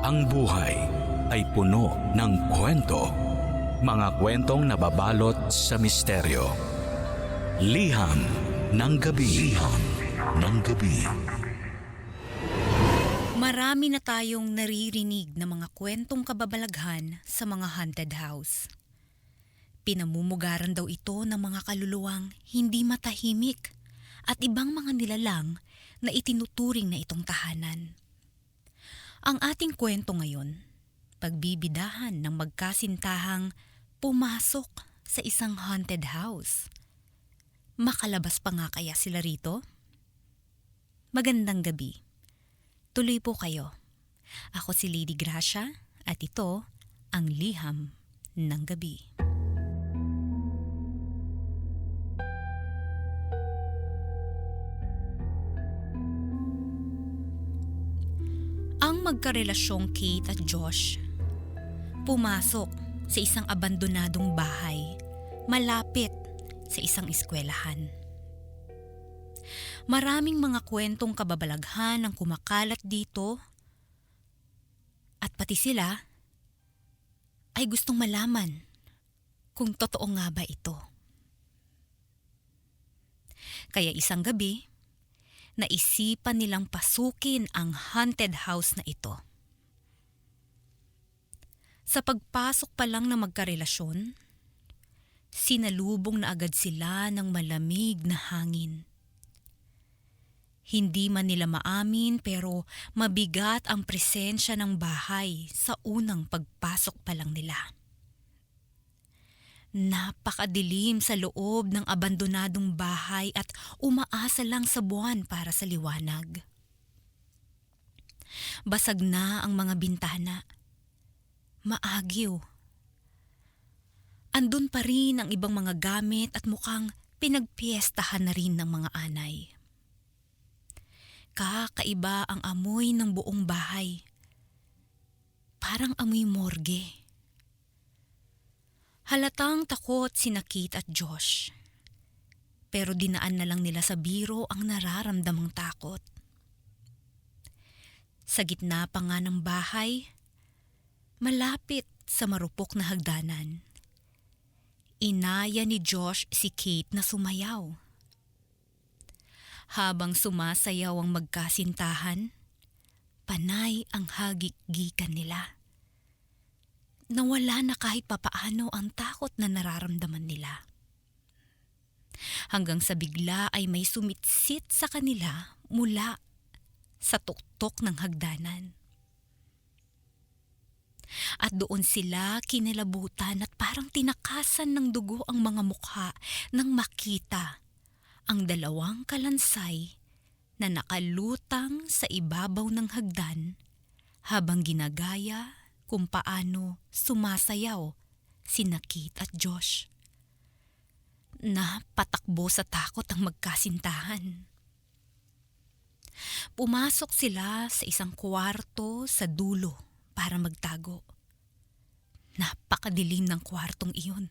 Ang buhay ay puno ng kwento. Mga kwentong nababalot sa misteryo. Liham ng gabi. Liham ng gabi. Marami na tayong naririnig na mga kwentong kababalaghan sa mga haunted house. Pinamumugaran daw ito ng mga kaluluwang hindi matahimik at ibang mga nilalang na itinuturing na itong tahanan. Ang ating kwento ngayon, pagbibidahan ng magkasintahang pumasok sa isang haunted house. Makalabas pa nga kaya sila rito? Magandang gabi. Tuloy po kayo. Ako si Lady Gracia at ito ang Liham ng Gabi. Ang magkarelasyong Kate at Josh pumasok sa isang abandonadong bahay malapit sa isang eskwelahan. Maraming mga kwentong kababalaghan ang kumakalat dito at pati sila ay gustong malaman kung totoo nga ba ito. Kaya isang gabi, naisipan nilang pasukin ang haunted house na ito. Sa pagpasok pa lang ng magkarelasyon, sinalubong na agad sila ng malamig na hangin. Hindi man nila maamin pero mabigat ang presensya ng bahay sa unang pagpasok pa lang nila. Napakadilim sa loob ng abandonadong bahay at umaasa lang sa buwan para sa liwanag. Basag na ang mga bintana. Maagiw. Andun pa rin ang ibang mga gamit at mukhang pinagpiestahan na rin ng mga anay. Kakaiba ang amoy ng buong bahay. Parang amoy morgue. Halatang takot sina Kate at Josh. Pero dinaan na lang nila sa biro ang nararamdamang takot. Sa gitna pa nga ng bahay, malapit sa marupok na hagdanan, inaya ni Josh si Kate na sumayaw. Habang sumasayaw ang magkasintahan, panay ang hagik-gikan nila. Nawala na kahit papaano ang takot na nararamdaman nila. Hanggang sa bigla ay may sumitsit sa kanila mula sa tuktok ng hagdanan. At doon sila kinilabutan at parang tinakasan ng dugo ang mga mukha nang makita ang dalawang kalansay na nakalutang sa ibabaw ng hagdan habang ginagaya kung paano sumasayaw sina Kate at Josh. Napatakbo sa takot ang magkasintahan. Pumasok sila sa isang kwarto sa dulo para magtago. Napakadilim ng kwartong iyon.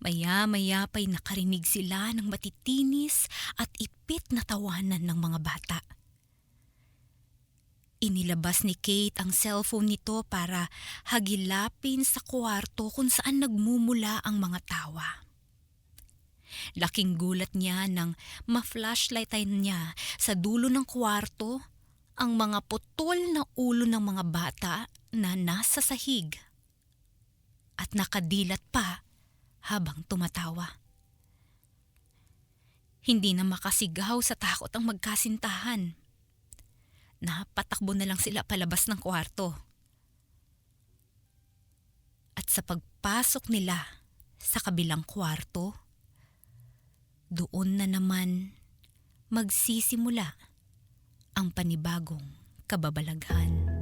Maya-maya pa'y nakarinig sila ng matitinis at ipit na tawanan ng mga bata. Inilabas ni Kate ang cellphone nito para hagilapin sa kwarto kung saan nagmumula ang mga tawa. Laking gulat niya nang ma-flashlightan niya sa dulo ng kwarto ang mga putol na ulo ng mga bata na nasa sahig at nakadilat pa habang tumatawa. Hindi na makasigaw sa takot ang magkasintahan. Napatakbo na lang sila palabas ng kwarto. At sa pagpasok nila sa kabilang kwarto, doon na naman magsisimula ang panibagong kababalaghan.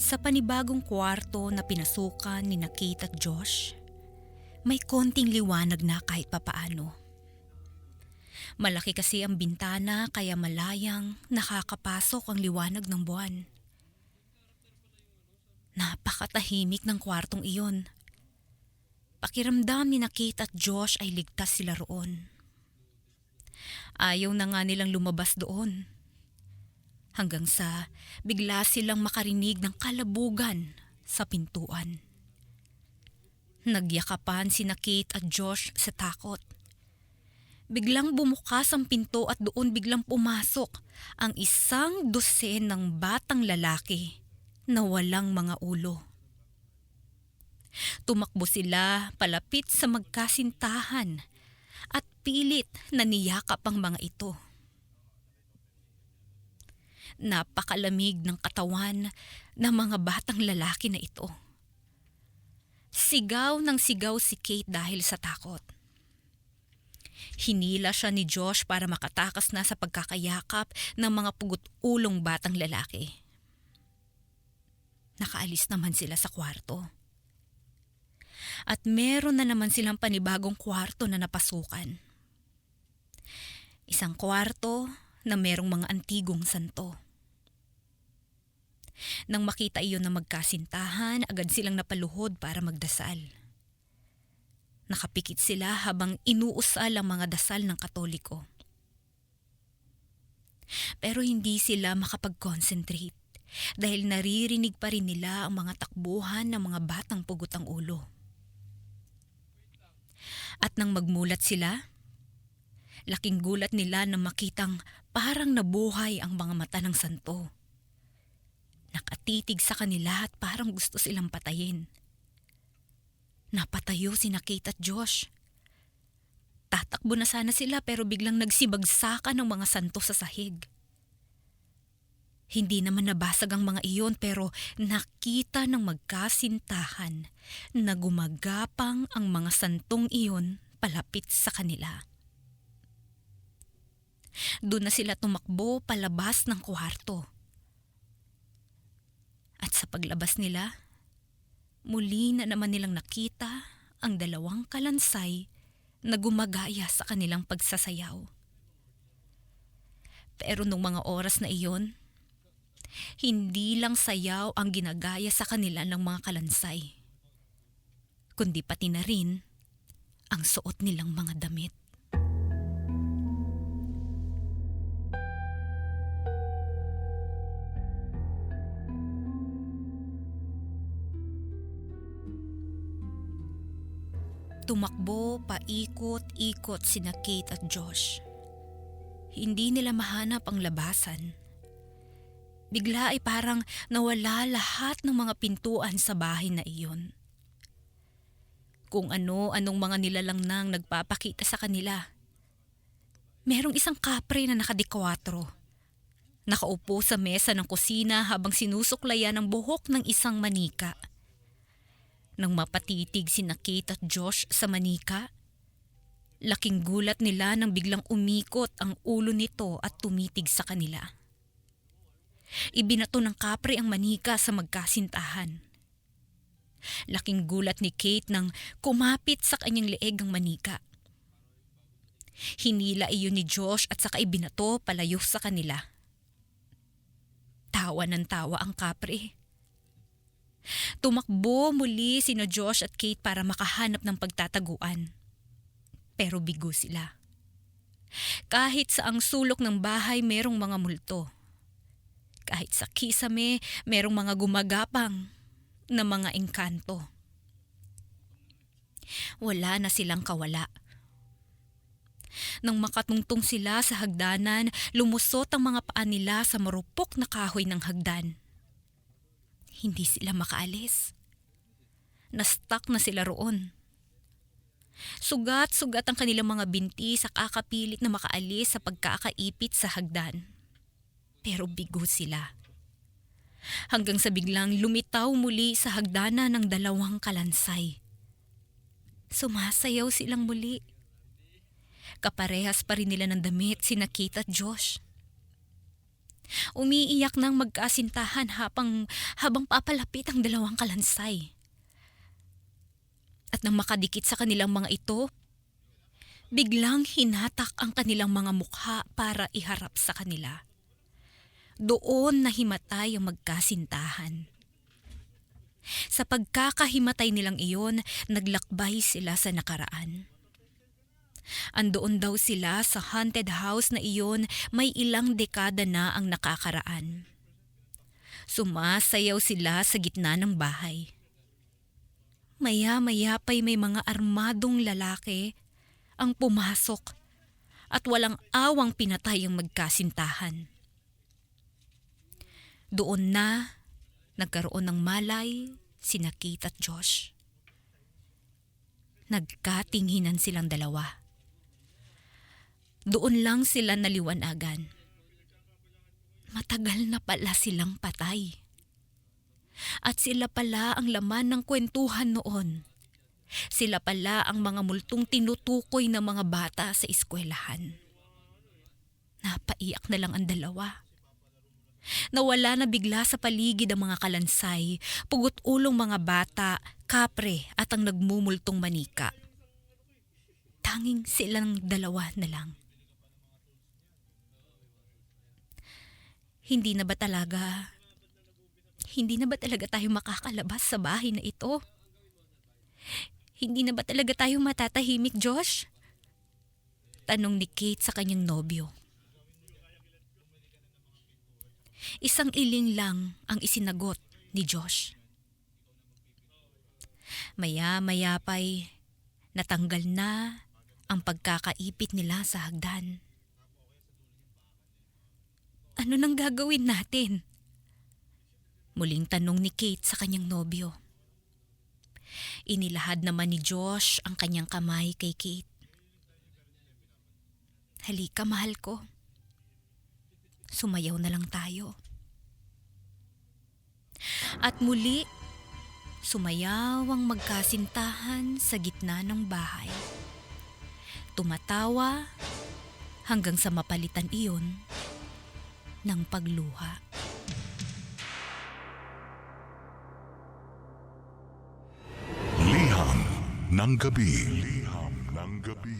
Sa panibagong kwarto na pinasukan ni Kate at Josh, may konting liwanag na kahit papaano. Malaki kasi ang bintana kaya malayang nakakapasok ang liwanag ng buwan. Napakatahimik ng kwartong iyon. Pakiramdam ni Kate at Josh ay ligtas sila roon. Ayaw na nga nilang lumabas doon. Hanggang sa bigla silang makarinig ng kalabugan sa pintuan. Nagyakapan sina Kate at Josh sa takot. Biglang bumukas ang pinto at doon biglang pumasok ang 100 ng batang lalaki na walang mga ulo. Tumakbo sila palapit sa magkasintahan at pilit na niyakap ang mga ito. Napakalamig ng katawan ng mga batang lalaki na ito. Sigaw ng sigaw si Kate dahil sa takot. Hinila siya ni Josh para makatakas na sa pagkakayakap ng mga pugot-ulong batang lalaki. Nakaalis naman sila sa kwarto. At meron na naman silang panibagong kwarto na napasukan. Isang kwarto na merong mga antigong santo. Nang makita iyon na magkasintahan, agad silang napaluhod para magdasal. Nakapikit sila habang inuusal ang mga dasal ng Katoliko. Pero hindi sila makapag-concentrate dahil naririnig pa rin nila ang mga takbuhan ng mga batang pugot ang ulo. At nang magmulat sila, laking gulat nila na makitang parang nabuhay ang mga mata ng santo. Nakatitig sa kanila at parang gusto silang patayin. Napatayo sina Kate at Josh. Tatakbo na sana sila pero biglang nagsibagsakan ng mga santo sa sahig. Hindi naman nabasag ang mga iyon pero nakita ng magkasintahan na gumagapang ang mga santong iyon palapit sa kanila. Doon na sila tumakbo palabas ng kwarto. At sa paglabas nila, muli na naman nilang nakita ang 2 kalansay na gumagaya sa kanilang pagsasayaw. Pero nung mga oras na iyon, hindi lang sayaw ang ginagaya sa kanila ng mga kalansay, kundi pati na rin ang suot nilang mga damit. Tumakbo paikot-ikot sina Kate at Josh. Hindi nila mahanap ang labasan. Bigla ay parang nawala lahat ng mga pintuan sa bahay na iyon. Kung ano-anong mga nilalang nang nagpapakita sa kanila. Merong isang kapre na nakadekwatro. Nakaupo sa mesa ng kusina habang sinusuklayan ang buhok ng isang manika. Nang mapatitig sina Kate at Josh sa manika, laking gulat nila nang biglang umikot ang ulo nito at tumitig sa kanila. Ibinato ng kapre ang manika sa magkasintahan. Laking gulat ni Kate nang kumapit sa kanyang leeg ang manika. Hinila iyon ni Josh at saka ibinato palayo sa kanila. Tawa ng tawa ang kapre. Tumakbo muli sina Josh at Kate para makahanap ng pagtataguan. Pero bigo sila. Kahit sa ang sulok ng bahay merong mga multo. Kahit sa kisame merong mga gumagapang na mga engkanto. Wala na silang kawala. Nang makatungtong sila sa hagdanan, lumusot ang mga paa nila sa marupok na kahoy ng hagdan. Hindi sila makaalis. Na-stuck na sila roon. Sugat-sugat ang kanilang mga binti sa kakapilit na makaalis sa pagkakaipit sa hagdan. Pero bigo sila. Hanggang sa biglang lumitaw muli sa hagdanan ng 2 kalansay. Sumasayaw silang muli. Kaparehas pa rin nila ng damit sina Kate at Josh. Umiiyak ng magkasintahan habang papalapit ang 2 kalansay. At nang makadikit sa kanilang mga ito, biglang hinatak ang kanilang mga mukha para iharap sa kanila. Doon nahimatay ang magkasintahan. Sa pagkakahimatay nilang iyon, naglakbay sila sa nakaraan. Andoon daw sila sa haunted house na iyon, may ilang dekada na ang nakakaraan. Sumasayaw sila sa gitna ng bahay. Maya-maya pa'y may mga armadong lalaki ang pumasok at walang awang pinatay ang magkasintahan. Doon na nagkaroon ng malay sina Kate at Josh. Nagkatinghinan silang dalawa. Doon lang sila naliwanagan. Matagal na pala silang patay. At sila pala ang laman ng kwentuhan noon. Sila pala ang mga multong tinutukoy ng mga bata sa eskwelahan. Napaiyak na lang ang dalawa. Nawala na bigla sa paligid ang mga kalansay, pugot-ulong mga bata, kapre at ang nagmumultong manika. Tanging silang dalawa na lang. Hindi na ba talaga tayo makakalabas sa bahay na ito? Hindi na ba talaga tayo matatahimik, Josh? Tanong ni Kate sa kanyang nobyo. Isang iling lang ang isinagot ni Josh. Maya-maya pa'y natanggal na ang pagkakaipit nila sa hagdan. Ano nang gagawin natin? Muling tanong ni Kate sa kanyang nobyo. Inilahad naman ni Josh ang kanyang kamay kay Kate. Halika, mahal ko. Sumayaw na lang tayo. At muli, sumayaw ang magkasintahan sa gitna ng bahay. Tumatawa hanggang sa mapalitan iyon ng pagluha. Liham ng gabi. Liham ng gabi.